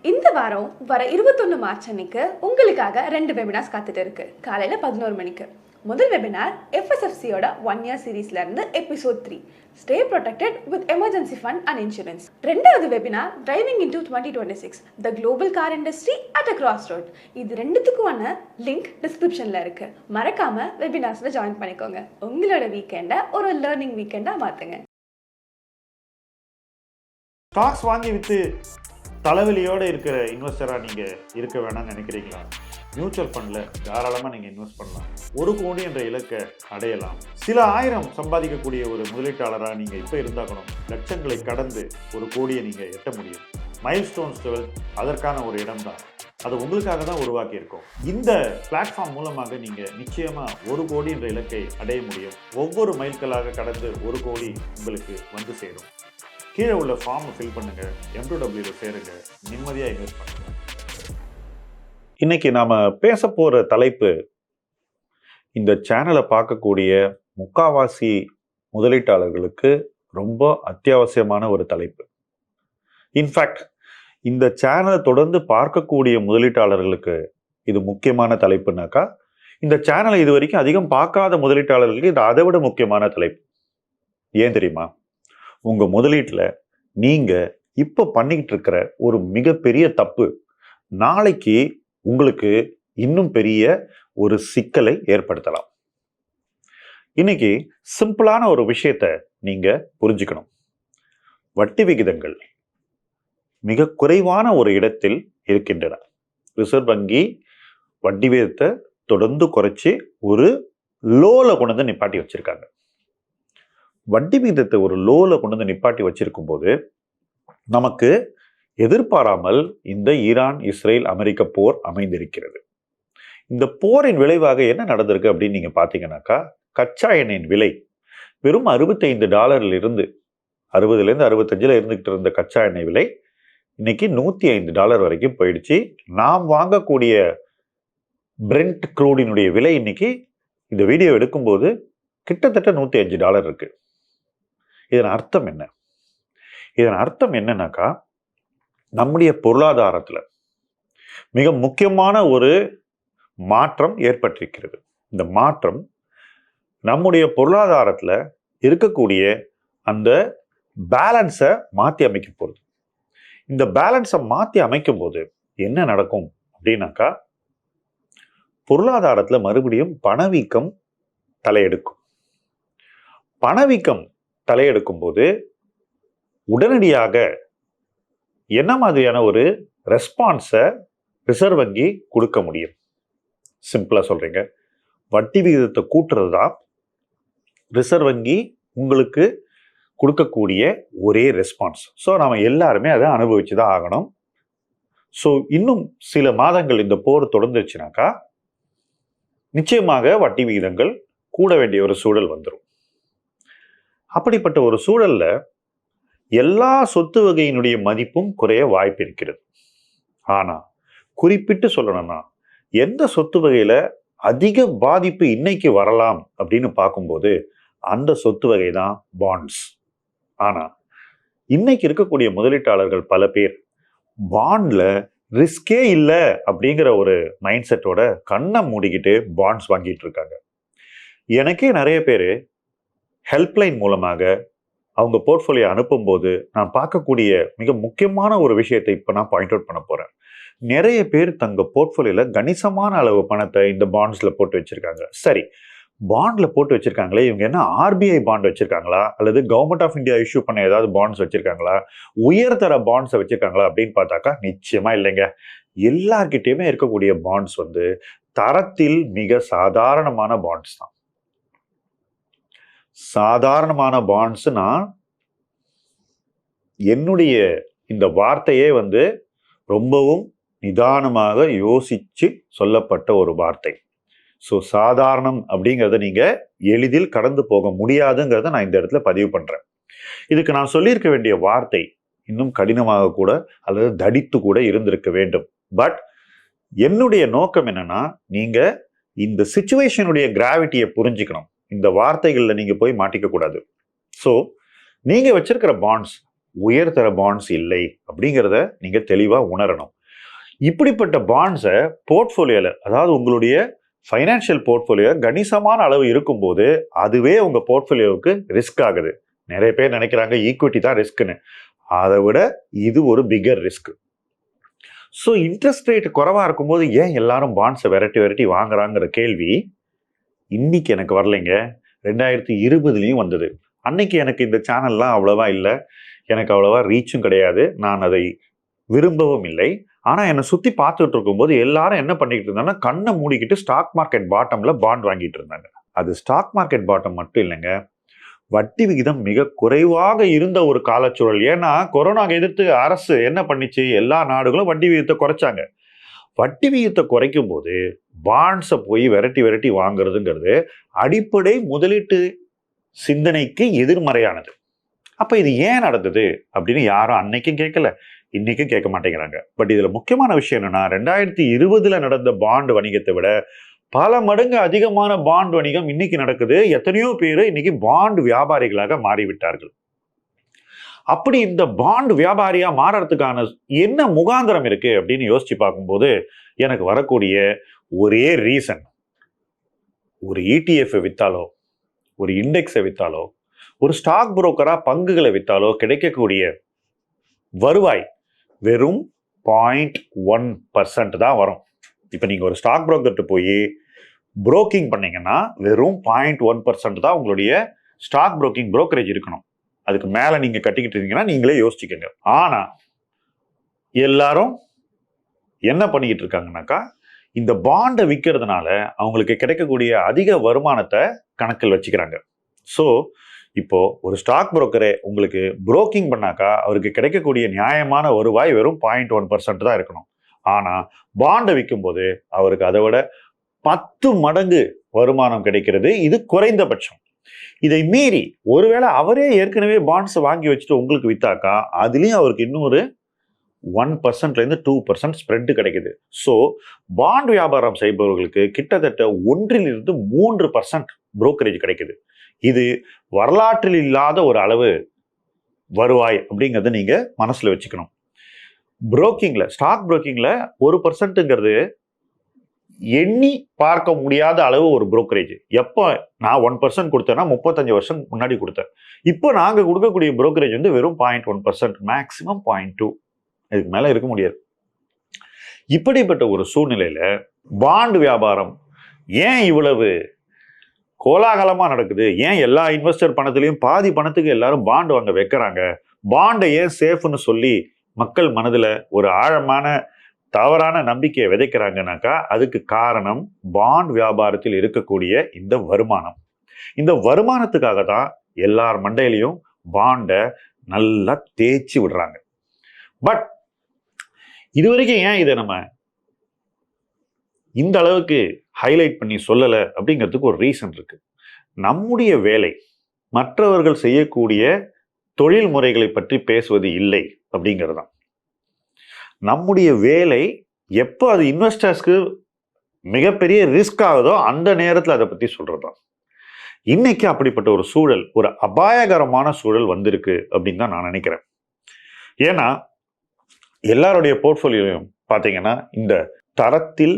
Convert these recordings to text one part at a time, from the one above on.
இந்த வாரம் வர 21 மார்ச் அன்னைக்கு உங்களுக்காக 2 வெபினார்ஸ் காத்துட்டு இருக்கு. காலையில் 11 மணிக்கு. முதல் வெபினார் FSFCயோட 1 year சீரீஸ்ல இருந்து episode 3 stay protected with emergency fund and insurance. ரெண்டாவது webinar driving into 2026 the global car industry at a crossroad. இது ரெண்டுத்துக்குமான லிங்க் டிஸ்கிரிப்ஷன்ல இருக்கு. மறக்காம வெபினார்ஸ்ல ஜாயின் பண்ணிக்கோங்க. உங்களோட வீக்கெண்டை ஒரு லேர்னிங் வீக்கெண்டா மாத்துங்க. ஸ்டாக்ஸ் வாங்கி விற்று தலைவலியோடு இருக்கிற இன்வெஸ்டராக நீங்கள் இருக்க வேணாம்னு நினைக்கிறீங்களா? மியூச்சுவல் ஃபண்டில் தாராளமாக நீங்கள் இன்வெஸ்ட் பண்ணலாம். 1 கோடி என்ற இலக்கை அடையலாம். சில ஆயிரம் சம்பாதிக்கக்கூடிய ஒரு முதலீட்டாளராக நீங்கள் இப்போ இருந்தாக்கணும். லட்சங்களை கடந்து 1 கோடியை நீங்கள் எட்ட முடியும். மைல்ஸ்டோன்ஸ் 12 அதற்கான ஒரு இடம் தான். அது உங்களுக்காக தான் உருவாக்கி இருக்கும். இந்த பிளாட்ஃபார்ம் மூலமாக நீங்கள் நிச்சயமாக 1 கோடி என்ற இலக்கை அடைய முடியும். ஒவ்வொரு மைல்களாக கடந்து 1 கோடி உங்களுக்கு வந்து சேரும். கீழே உள்ள ஃபார்மை ஃபில் பண்ணுங்க, M2W சேருங்க, நிம்மதியாக இன்வெஸ்ட் பண்ணுங்க. இன்னைக்கு நாம பேச போற தலைப்பு இந்த சேனலை பார்க்கக்கூடிய முக்காவாசி முதலீட்டாளர்களுக்கு ரொம்ப அத்தியாவசியமான ஒரு தலைப்பு. இன்ஃபேக்ட் இந்த சேனலை தொடர்ந்து பார்க்கக்கூடிய முதலீட்டாளர்களுக்கு இது முக்கியமான தலைப்புனாக்கா, இந்த சேனலை இது வரைக்கும் அதிகம் பார்க்காத முதலீட்டாளர்களுக்கு இது அதை விட முக்கியமான தலைப்பு. ஏன் தெரியுமா? உங்க முதலீட்டில் நீங்க இப்போ பண்ணிக்கிட்டு இருக்கிற ஒரு மிகப்பெரிய தப்பு நாளைக்கு உங்களுக்கு இன்னும் பெரிய ஒரு சிக்கலை ஏற்படுத்தலாம். இன்னைக்கு சிம்பிளான ஒரு விஷயத்தை நீங்க புரிஞ்சுக்கணும். வட்டி விகிதங்கள் மிக குறைவான ஒரு இடத்தில் இருக்கின்றன. ரிசர்வ் வங்கி வட்டி விகிதத்தை தொடர்ந்து குறைச்சி ஒரு லோல கொண்டு வந்து நிப்பாட்டி வச்சிருக்காங்க. வட்டி விகிதத்தை ஒரு லோல கொண்டு வந்து நிப்பாட்டி வச்சிருக்கும் போது நமக்கு எதிர்பாராமல் இந்த ஈரான் இஸ்ரேல் அமெரிக்க போர் அமைந்திருக்கிறது. இந்த போரின் விளைவாக என்ன நடந்திருக்கு அப்படின்னு நீங்க பாத்தீங்கன்னாக்கா, கச்சா எண்ணெயின் விலை வெறும் $65 இருந்து 60லேருந்து 65 இருந்துகிட்டு இருந்த கச்சா எண்ணெய் விலை இன்னைக்கு $105 வரைக்கும் போயிடுச்சு. நாம் வாங்கக்கூடிய பிரெண்ட் க்ரூடினுடைய விலை இன்னைக்கு இந்த வீடியோ எடுக்கும்போது கிட்டத்தட்ட $105 இருக்கு. இதன் அர்த்தம் என்ன? இதன் அர்த்தம் என்னன்னாக்கா, நம்முடைய பொருளாதாரத்துல மிக முக்கியமான ஒரு மாற்றம் ஏற்பட்டிருக்கிறது. இந்த மாற்றம் நம்முடைய பொருளாதாரத்துல இருக்கக்கூடிய அந்த பேலன்ஸை மாற்றி அமைக்க போகுது. இந்த பேலன்ஸை மாற்றி அமைக்கும் போது என்ன நடக்கும் அப்படின்னாக்கா, பொருளாதாரத்துல மறுபடியும் பணவீக்கம் தலையெடுக்கும். பணவீக்கம் தலையெடுக்கும் போது உடனடியாக என்ன மாதிரியான ஒரு ரெஸ்பான்ஸை ரிசர்வ் வங்கி கொடுக்க முடியும்? சிம்பிளா சொல்றீங்க, வட்டி விகிதத்தை கூட்டுறது தான் ரிசர்வ் வங்கி உங்களுக்கு கொடுக்கக்கூடிய ஒரே ரெஸ்பான்ஸ். ஸோ நாம எல்லாருமே அதை அனுபவிச்சுதான் ஆகணும். ஸோ இன்னும் சில மாதங்கள் இந்த போர் தொடர்ந்துச்சுனாக்கா நிச்சயமாக வட்டி விகிதங்கள் கூட வேண்டிய ஒரு சூழல் வந்துடும். அப்படிப்பட்ட ஒரு சூழல்ல எல்லா சொத்து வகையினுடைய மதிப்பும் குறைய வாய்ப்பு இருக்கிறது. ஆனா குறிப்பிட்டு சொல்லணும்னா, எந்த சொத்து வகையில அதிக பாதிப்பு இன்னைக்கு வரலாம் அப்படின்னு பார்க்கும்போது அந்த சொத்து வகை தான் பாண்ட்ஸ். ஆனா இன்னைக்கு இருக்கக்கூடிய முதலீட்டாளர்கள் பல பேர் பாண்ட்ல ரிஸ்கே இல்லை அப்படிங்கிற ஒரு மைண்ட் செட்டோட கண்ணை மூடிக்கிட்டு பாண்ட்ஸ் வாங்கிட்டு இருக்காங்க. எனக்கே நிறைய பேர் ஹெல்ப்லைன் மூலமாக அவங்க போர்ட்ஃபோலியோ அனுப்பும்போது நான் பார்க்கக்கூடிய மிக முக்கியமான ஒரு விஷயத்தை இப்போ நான் பாயிண்ட் அவுட் பண்ண போறேன். நிறைய பேர் தங்க போர்ட்ஃபோலியோல கணிசமான அளவு பணத்தை இந்த பாண்ட்ஸ்ல போட்டு வச்சிருக்காங்க. சரி, பாண்ட்ல போட்டு வச்சிருக்காங்களே, இவங்க என்ன RBI பாண்ட் வச்சிருக்காங்களா அல்லது கவர்மெண்ட் ஆஃப் இந்தியா இஷ்யூ பண்ண ஏதாவது பாண்ட்ஸ் வச்சிருக்காங்களா, உயர்தர பாண்ட்ஸை வச்சிருக்காங்களா அப்படின்னு பார்த்தாக்கா நிச்சயமா இல்லைங்க. எல்லார்கிட்டயுமே இருக்கக்கூடிய பாண்ட்ஸ் தரத்தில் மிக சாதாரணமான பாண்ட்ஸ் தான். சாதாரணமான பாண்ட்ஸ்னா என்னுடைய இந்த வார்த்தையே ரொம்பவும் நிதானமாக யோசிச்சு சொல்லப்பட்ட ஒரு வார்த்தை. ஸோ சாதாரணம் அப்படிங்கிறத நீங்க எளிதில் கடந்து போக முடியாதுங்கிறத நான் இந்த இடத்துல பதிவு பண்றேன். இதுக்கு நான் சொல்லியிருக்க வேண்டிய வார்த்தை இன்னும் கடினமாக கூட அல்லது தடித்து கூட இருந்திருக்க வேண்டும். பட் என்னுடைய நோக்கம் என்னன்னா, நீங்க இந்த சிச்சுவேஷனுடைய கிராவிட்டியை புரிஞ்சுக்கணும். இந்த வார்த்தைகள்ல நீங்க போய் மாட்டிக்க கூடாது. ஸோ நீங்க வச்சிருக்கிற பாண்ட்ஸ் உயர்தர பாண்ட்ஸ் இல்லை அப்படிங்கிறத நீங்க தெளிவா உணரணும். இப்படிப்பட்ட பாண்ட்ஸை போர்ட்ஃபோலியோல, அதாவது உங்களுடைய ஃபைனான்சியல் போர்ட்ஃபோலியோ கணிசமான அளவு இருக்கும்போது அதுவே உங்க போர்ட்ஃபோலியோவுக்கு ரிஸ்க் ஆகுது. நிறைய பேர் நினைக்கிறாங்க ஈக்விட்டி தான் ரிஸ்க்னு. அதை விட இது ஒரு bigger risk. So interest rate குறைவா இருக்கும்போது ஏன் எல்லாரும் பாண்ட்ஸை வெரைட்டி வாங்குறாங்கிற கேள்வி இன்னைக்கு எனக்கு வரலைங்க. 2020 வந்தது. அன்னைக்கு எனக்கு இந்த சேனல்லாம் அவ்வளவா இல்லை, எனக்கு அவ்வளவா ரீச்சும் கிடையாது, நான் அதை விரும்பவும் இல்லை. ஆனால் என்னை சுற்றி பார்த்துட்டு இருக்கும்போது எல்லாரும் என்ன பண்ணிக்கிட்டு இருந்தாங்கன்னா கண்ணை மூடிக்கிட்டு ஸ்டாக் மார்க்கெட் பாட்டம்ல பாண்ட் வாங்கிட்டு இருந்தாங்க. அது ஸ்டாக் மார்க்கெட் பாட்டம் மட்டும் இல்லைங்க, வட்டி விகிதம் மிக குறைவாக இருந்த ஒரு காலச்சூழல். ஏன்னா கொரோனா எதிர்த்து அரசு என்ன பண்ணிச்சு, எல்லா நாடுகளும் வட்டி விகிதத்தை குறைச்சாங்க. வட்டி விகிதத்தை குறைக்கும் போது பாண்ட்ஸை போய் வெரைட்டி வாங்குறதுங்கிறது அடிப்படை முதலீட்டு சிந்தனைக்கு எதிர்மறையானது. அப்ப இது ஏன் நடந்தது அப்படின்னு யாரும் அன்னைக்கும் கேட்கல, இன்னைக்கும் கேட்க மாட்டேங்கிறாங்க. பட் இதுல முக்கியமான விஷயம் என்னன்னா 2020 நடந்த பாண்ட் வணிகத்தை விட பல மடங்கு அதிகமான பாண்ட் வணிகம் இன்னைக்கு நடக்குது. எத்தனையோ பேர் இன்னைக்கு பாண்ட் வியாபாரிகளாக மாறிவிட்டார்கள். அப்படி இந்த பாண்ட் வியாபாரியா மாறறதுக்கான என்ன முகாந்திரம் இருக்கு அப்படின்னு யோசிச்சு பார்க்கும்போது எனக்கு வரக்கூடிய ஒரே ரீசன், ஒரு இடிஎஃப் வித்தாலோ, ஒரு இண்டெக்ஸை வித்தாலோ, ஒரு ஸ்டாக் புரோக்கரா பங்குகளை வித்தாலோ கிடைக்கக்கூடிய வருவாய் வெறும் 0.1% தான் வரும். இப்போ நீங்க ஒரு ஸ்டாக் புரோக்கர்கிட்ட போய் புரோக்கிங் பண்ணீங்கன்னா வெறும் 0.1% தான் உங்களுடைய ஸ்டாக் புரோக்கிங் புரோக்கரேஜ் இருக்கணும். அதுக்கு மேல நீங்க கட்டிக்கிட்டு இருக்கீங்கன்னா நீங்களே யோசிச்சுக்கோங்க. ஆனா எல்லாரும் என்ன பண்ணிக்கிட்டு இருக்காங்கன்னாக்கா, இந்த பாண்டை விற்கிறதுனால அவங்களுக்கு கிடைக்கக்கூடிய அதிக வருமானத்தை கணக்கில் வச்சுக்கிறாங்க. ஸோ இப்போ ஒரு ஸ்டாக் புரோக்கரே உங்களுக்கு புரோக்கிங் பண்ணாக்கா அவருக்கு கிடைக்கக்கூடிய நியாயமான வருவாய் வெறும் 0.1% தான் இருக்கணும். ஆனா பாண்டை விற்கும் போது அவருக்கு அதை விட 10 மடங்கு வருமானம் கிடைக்கிறது. இது குறைந்தபட்சம். இதை மீறி ஒருவேளை அவரே ஏற்கனவே பாண்ட்ஸ் வாங்கி வச்சுட்டு உங்களுக்கு வித்தாக்கா அதுலயும் அவருக்கு இன்னும் ஒரு 1%லேருந்து 2% ஸ்ப்ரெட் கிடைக்குது. ஸோ பாண்ட் வியாபாரம் செய்பவர்களுக்கு கிட்டத்தட்ட 1லிருந்து 3% புரோக்கரேஜ் கிடைக்குது. இது வரலாற்றில் இல்லாத ஒரு அளவு வருவாய் அப்படிங்கிறத நீங்க மனசுல வச்சுக்கணும். புரோக்கிங்ல, ஸ்டாக் புரோக்கிங்ல 1%ங்கிறது எண்ணி பார்க்க முடியாத அளவு ஒரு புரோக்கரேஜ். எப்போ நான் 1% கொடுத்தேன்னா 35 வருஷம் முன்னாடி கொடுத்தேன். இப்போ நாங்க கொடுக்கக்கூடிய புரோக்கரேஜ் வந்து வெறும் 0.1%, மேக்சிமம் 0.2, இதுக்கு மேல இருக்க முடியாது. இப்படிப்பட்ட ஒரு சூழ்நிலையில பாண்ட் வியாபாரம் ஏன் இவ்வளவு கோலாகலமா நடக்குது, ஏன் எல்லா இன்வெஸ்டர் பணத்திலையும் பாதி பணத்துக்கு எல்லாரும் பாண்ட் வாங்க வைக்கிறாங்க, பாண்டை ஏன் சேஃப்னு சொல்லி மக்கள் மனதுல ஒரு ஆழமான தவறான நம்பிக்கையை விதைக்கிறாங்கனாக்கா அதுக்கு காரணம் பாண்ட் வியாபாரத்தில் இருக்கக்கூடிய இந்த வருமானம். இந்த வருமானத்துக்காக தான் எல்லார் மண்டையிலையும் பாண்டை நல்லா தேய்ச்சி விடுறாங்க. பட் இதுவரைக்கும் ஏன் இதை நம்ம இந்த அளவுக்கு ஹைலைட் பண்ணி சொல்லலை அப்படிங்கிறதுக்கு ஒரு ரீசன் இருக்கு. நம்முடைய வேலை மற்றவர்கள் செய்யக்கூடிய தொழில் முறைகளை பற்றி பேசுவது இல்லை அப்படிங்கிறது தான். நம்முடைய வேலை எப்போ அது இன்வெஸ்டர்ஸ்க்கு மிகப்பெரிய ரிஸ்க் ஆகுதோ அந்த நேரத்தில் அதை பற்றி சொல்றதுதான். இன்னைக்கு அப்படிப்பட்ட ஒரு சூழல், ஒரு அபாயகரமான சூழல் வந்திருக்கு அப்படின்னு தான் நான் நினைக்கிறேன். ஏன்னா எல்லாருடைய போர்ட்ஃபோலியோலையும் பார்த்தீங்கன்னா இந்த தரத்தில்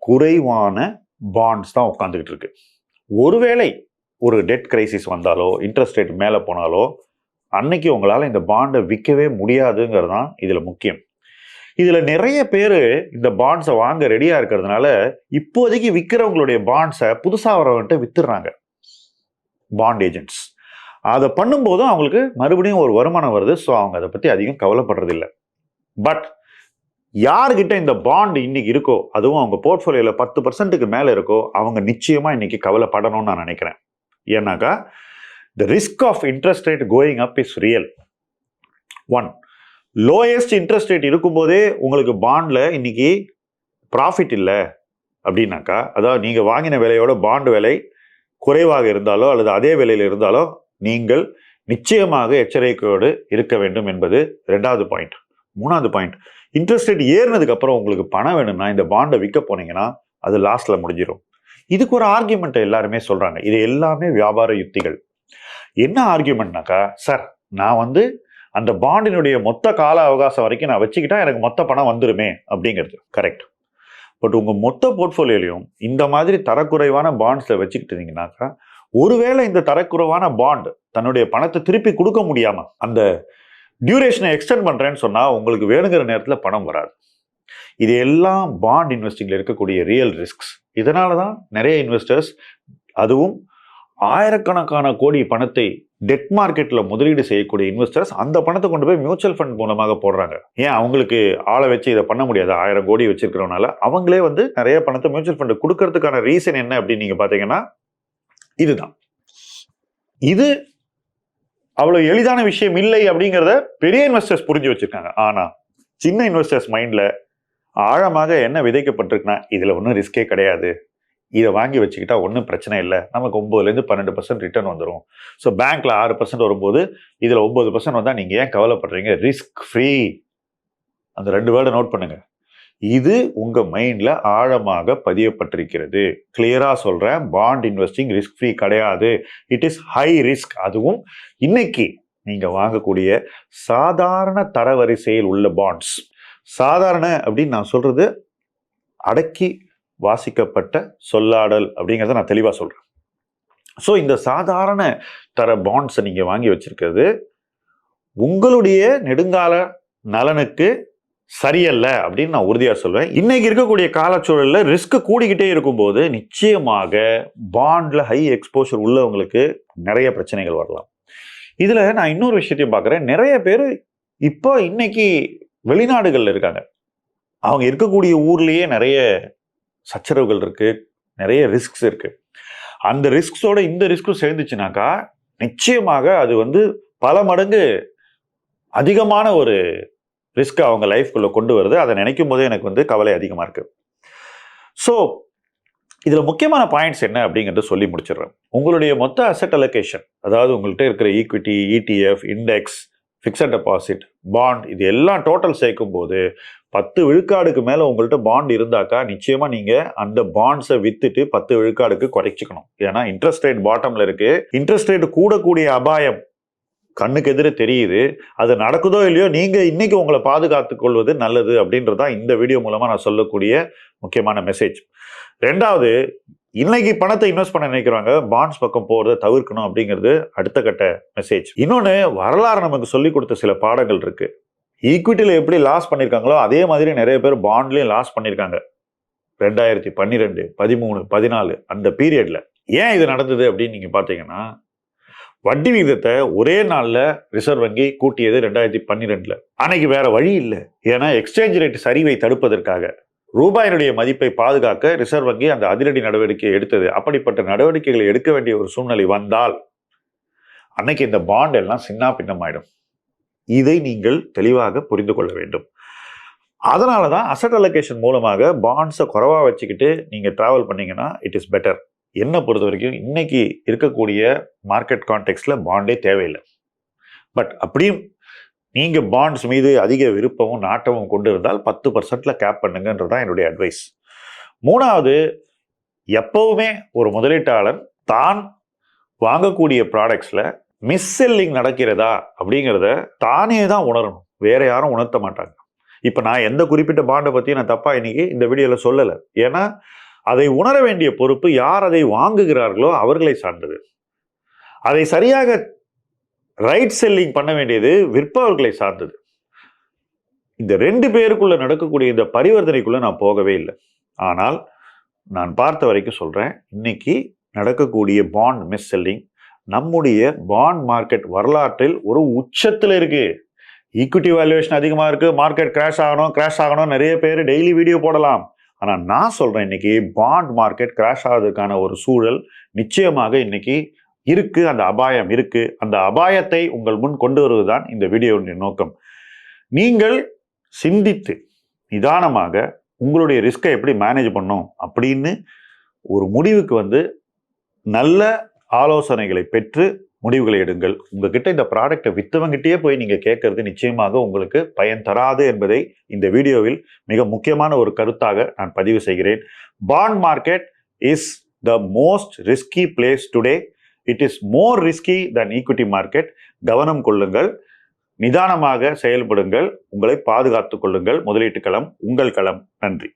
குறைவான பாண்ட்ஸ் தான் உட்காந்துக்கிட்டு இருக்கு. ஒருவேளை ஒரு டெட் கிரைசிஸ் வந்தாலோ, இன்ட்ரெஸ்ட் ரேட் மேலே போனாலோ அன்னைக்கு உங்களால் இந்த பாண்டை விற்கவே முடியாதுங்கிறது தான் இதில் முக்கியம். இதில் நிறைய பேர் இந்த பாண்ட்ஸை வாங்க ரெடியாக இருக்கிறதுனால இப்போதைக்கு விற்கிறவங்களுடைய பாண்ட்ஸை புதுசாக வரவன்ட்டு வித்துடுறாங்க பாண்ட் ஏஜென்ட்ஸ். அதை பண்ணும்போதும் அவங்களுக்கு மறுபடியும் ஒரு வருமானம் வருது. ஸோ அவங்க அதை பற்றி அதிகம் கவலைப்படுறதில்லை. பட் யாருக்கிட்ட இந்த பாண்ட் இன்னைக்கு இருக்கோ, அதுவும் அவங்க போர்ட்ஃபோலியோவில் 10%க்கு மேலே இருக்கோ, அவங்க நிச்சயமாக இன்னைக்கு கவலைப்படணும்னு நான் நினைக்கிறேன். ஏன்னாக்கா the risk of interest rate going up is real. One, lowest interest rate இருக்கும்போதே உங்களுக்கு பாண்ட்ல இன்னைக்கு ப்ராஃபிட் இல்லை அப்படின்னாக்கா, அதாவது நீங்க வாங்கின விலையோட பாண்ட் விலை குறைவாக இருந்தாலோ அல்லது அதே விலையில் இருந்தாலோ நீங்கள் நிச்சயமாக எச்சரிக்கையோடு இருக்க வேண்டும் என்பது 2வது பாயிண்ட். 3வது பாயிண்ட், இன்ட்ரெஸ்ட் ரேட் ஏறினதுக்கு அப்புறம் உங்களுக்கு பணம் வேணும்னா இந்த பாண்டை விற்க போனீங்கன்னா அது லாஸ்ட்ல முடிஞ்சிடும். இதுக்கு ஒரு ஆர்கியூமெண்ட் எல்லாருமே சொல்றாங்க. இது எல்லாமே வியாபார யுக்திகள். என்ன ஆர்கியூமெண்ட்னாக்கா, சார் நான் அந்த பாண்டினுடைய மொத்த கால அவகாசம் வரைக்கும் நான் வச்சுக்கிட்டா எனக்கு மொத்த பணம் வந்துருமே அப்படிங்கிறது கரெக்ட். பட் உங்க மொத்த போர்ட்ஃபோலியோலையும் இந்த மாதிரி தரக்குறைவான பாண்ட்ஸ்ல வச்சுக்கிட்டீங்கன்னாக்கா, ஒருவேளை இந்த தரக்குறைவான பாண்ட் தன்னுடைய பணத்தை திருப்பி கொடுக்க முடியாம அந்த டியூரேஷனை எக்ஸ்டெண்ட் பண்றேன்னு சொன்னா உங்களுக்கு வேணுங்கிற நேரத்தில் பணம் வராது. இது எல்லாம் பாண்ட் இன்வெஸ்டிங்ல இருக்கக்கூடிய ரியல் ரிஸ்க்ஸ். இதனாலதான் நிறைய இன்வெஸ்டர்ஸ், அதுவும் ஆயிரக்கணக்கான கோடி பணத்தை டெட் மார்க்கெட்ல முதலீடு செய்யக்கூடிய இன்வெஸ்டர்ஸ் அந்த பணத்தை கொண்டு போய் மியூச்சுவல் ஃபண்ட் மூலமாக போடுறாங்க. ஏன் அவங்களுக்கு ஆளை வச்சு இதை பண்ண முடியாது? 1000 கோடி வச்சிருக்கிறவனால அவங்களே நிறைய பணத்தை மியூச்சுவல் ஃபண்ட் கொடுக்கறதுக்கான ரீசன் என்ன அப்படின்னு நீங்க பாத்தீங்கன்னா இதுதான். இது அவ்வளவு எளிதான விஷயம் இல்லை அப்படிங்கிறத பெரிய இன்வெஸ்டர்ஸ் புரிஞ்சு வச்சிருக்காங்க. ஆனா சின்ன இன்வெஸ்டர்ஸ் மைண்ட்ல ஆழமாக என்ன விதைக்கப்பட்டிருக்குன்னா, இதுல ஒன்றும் ரிஸ்கே கிடையாது, இதை வாங்கி வச்சுக்கிட்டா ஒன்றும் பிரச்சனை இல்லை, நமக்கு 9-12% ரிட்டர்ன் வந்துடும். ஸோ பேங்க்ல 6% வரும்போது இதுல 9% வந்தா நீங்க ஏன் கவலைப்படுறீங்க, ரிஸ்க் ஃப்ரீ. அந்த 2 வேர்டை நோட் பண்ணுங்க. இது உங்க மைண்ட்ல ஆழமாக பதியப்பட்டிருக்கிறது. கிளியரா சொல்றேன், பாண்ட் இன்வெஸ்டிங் ரிஸ்க் ஃப்ரீ கிடையாது, இட் இஸ் ஹை ரிஸ்க். அதுவும் இன்னைக்கு நீங்க வாங்கக்கூடிய சாதாரண தரவரிசையில் உள்ள பாண்ட்ஸ். சாதாரண அப்படின்னு நான் சொல்றது அடக்கி வாசிக்கப்பட்ட சொல்லாடல் அப்படிங்கிறத நான் தெளிவா சொல்றேன். ஸோ இந்த சாதாரண தர பாண்ட்ஸை நீங்க வாங்கி வச்சிருக்கிறது உங்களுடைய நெடுங்கால நலனுக்கு சரியல்ல அப்படின்னு நான் உறுதியா சொல்வேன். இன்னைக்கு இருக்கக்கூடிய காலச்சூழல்ல ரிஸ்க் கூடிக்கிட்டே இருக்கும்போது நிச்சயமாக பாண்ட்ல ஹை எக்ஸ்போஷர் உள்ளவங்களுக்கு நிறைய பிரச்சனைகள் வரலாம். இதுல நான் இன்னொரு விஷயத்தையும் பார்க்குறேன். நிறைய பேர் இப்போ இன்னைக்கு வெளிநாடுகள்ல இருக்காங்க. அவங்க இருக்கக்கூடிய ஊர்லயே நிறைய சச்சரவுகள் இருக்கு, நிறைய ரிஸ்க்ஸ் இருக்கு. அந்த ரிஸ்க்ஸோட இந்த ரிஸ்க்கும் சேர்ந்துச்சுனாக்கா நிச்சயமாக அது பல மடங்கு அதிகமான ஒரு ரிஸ்க் அவங்க லைஃப்குள்ள கொண்டு வருது. அதை நினைக்கும் போதே எனக்கு கவலை அதிகமா இருக்கு. ஸோ இதுல முக்கியமான பாயிண்ட்ஸ் என்ன அப்படிங்கிறத சொல்லி முடிச்சிடுறேன். உங்களுடைய மொத்த அசெட் அலோகேஷன், அதாவது உங்கள்கிட்ட இருக்கிற equity, ETF, index, fixed deposit, bond, இது எல்லாம் டோட்டல் சேர்க்கும் போது 10 விழுக்காடுக்கு மேல உங்கள்கிட்ட பாண்ட் இருந்தாக்கா நிச்சயமா நீங்க அந்த பாண்ட்ஸை வித்துட்டு 10 விழுக்காடுக்கு குறைச்சிக்கணும். ஏன்னா இன்ட்ரெஸ்ட் ரேட் பாட்டம்ல இருக்கு. இன்ட்ரெஸ்ட் ரேட் கூடக்கூடிய அபாயம் கண்ணுக்கு எதிர தெரியுது. அது நடக்குதோ இல்லையோ நீங்க இன்னைக்கு உங்களை பாதுகாத்துக் கொள்வது நல்லது அப்படின்றதான் இந்த வீடியோ மூலமா நான் சொல்லக்கூடிய முக்கியமான மெசேஜ். 2வது, இன்னைக்கு பணத்தை இன்வெஸ்ட் பண்ண நினைக்கிறாங்க, பாண்ட்ஸ் பக்கம் போறதை தவிர்க்கணும் அப்படிங்கிறது அடுத்த கட்ட மெசேஜ். இன்னொன்னு, வரலாறு நமக்கு சொல்லி கொடுத்த சில பாடங்கள் இருக்கு. ஈக்விட்டியில எப்படி லாஸ் பண்ணிருக்காங்களோ அதே மாதிரி நிறைய பேர் பாண்ட்லயும் லாஸ் பண்ணிருக்காங்க. 2012, 13, 14 அந்த பீரியட்ல ஏன் இது நடந்தது அப்படின்னு நீங்க பாத்தீங்கன்னா, வட்டி விகிதத்தை ஒரே நாள்ல ரிசர்வ் வங்கி கூட்டியது 2012. அன்னைக்கு வேற வழி இல்லை. ஏன்னா எக்ஸ்சேஞ்ச் ரேட் சரிவை தடுப்பதற்காக, ரூபாயினுடைய மதிப்பை பாதுகாக்க ரிசர்வ் வங்கி அந்த அதிரடி நடவடிக்கை எடுத்தது. அப்படிப்பட்ட நடவடிக்கைகளை எடுக்க வேண்டிய ஒரு சூழ்நிலை வந்தால் அன்னைக்கு இந்த பாண்ட் எல்லாம் சின்ன பின்னமாயிடும். இதை நீங்கள் தெளிவாக புரிந்து கொள்ள வேண்டும். அதனாலதான் அசெட் அலோகேஷன் மூலமாக பாண்ட்ஸை குறைவா வச்சுக்கிட்டு நீங்க டிராவல் பண்ணீங்கன்னா இட் இஸ் பெட்டர். என்ன பொறுத்த வரைக்கும் இன்னைக்கு இருக்கக்கூடிய மார்க்கெட் கான்டெக்ட்ல பாண்டே தேவையில்லை. பட் அப்படியும் நீங்க பாண்ட்ஸ் மீது அதிக விருப்பமும் நாட்டமும் கொண்டு இருந்தால் 10%ல கேப் பண்ணுங்கன்றதான் என்னுடைய அட்வைஸ். 3வது, எப்பவுமே ஒரு முதலீட்டாளர் தான் வாங்கக்கூடிய ப்ராடக்ட்ஸ்ல மிஸ் செல்லிங் நடக்கிறதா அப்படிங்கிறத தானே தான் உணரணும், வேற யாரும் உணர்த்த மாட்டாங்க. இப்ப நான் எந்த குறிப்பிட்ட பாண்டை பத்தி நான் தப்பா இன்னைக்கு இந்த வீடியோல சொல்லலை. ஏன்னா அதை உணர வேண்டிய பொறுப்பு யார் அதை வாங்குகிறார்களோ அவர்களை சார்ந்தது. அதை சரியாக ரைட் செல்லிங் பண்ண வேண்டியது விற்பவர்களை சார்ந்தது. இந்த 2 பேருக்குள்ள நடக்கக்கூடிய இந்த பரிவர்த்தனைக்குள்ள நான் போகவே இல்லை. ஆனால் நான் பார்த்த வரைக்கும் சொல்றேன், இன்னைக்கு நடக்கக்கூடிய பாண்ட் மிஸ் செல்லிங் நம்முடைய பாண்ட் மார்க்கெட் வரலாற்றில் ஒரு உச்சத்தில் இருக்கு. ஈக்விட்டி வேல்யூவேஷன் அதிகமா இருக்கு, மார்க்கெட் கிராஷ் ஆகணும் நிறைய பேர் டெய்லி வீடியோ போடலாம். ஆனா நான் சொல்றேன், இன்னைக்கு பாண்ட் மார்க்கெட் கிராஷ் ஆகிறதுக்கான ஒரு சூழல் நிச்சயமாக இன்னைக்கு இருக்கு, அந்த அபாயம் இருக்கு. அந்த அபாயத்தை உங்கள் முன் கொண்டு வருவதுதான் இந்த வீடியோவின் நோக்கம். நீங்கள் சிந்தித்து நிதானமாக உங்களுடைய ரிஸ்கை எப்படி மேனேஜ் பண்ணும் அப்படின்னு ஒரு முடிவுக்கு நல்ல ஆலோசனைகளை பெற்று முடிவுகளை எடுங்கள். உங்ககிட்ட இந்த ப்ராடக்டை வித்தவங்கிட்டே போய் நீங்க கேட்கறது நிச்சயமாக உங்களுக்கு பயன் தராது என்பதை இந்த வீடியோவில் மிக முக்கியமான ஒரு கருத்தாக நான் பதிவு செய்கிறேன். Bond market is the most risky place today. It is more risky than equity market. கவனம் கொள்ளுங்கள். நிதானமாக செயல்படுங்கள். உங்களை பாதுகாத்துக் கொள்ளுங்கள். முதலீட்டு களம் உங்கள் களம். நன்றி.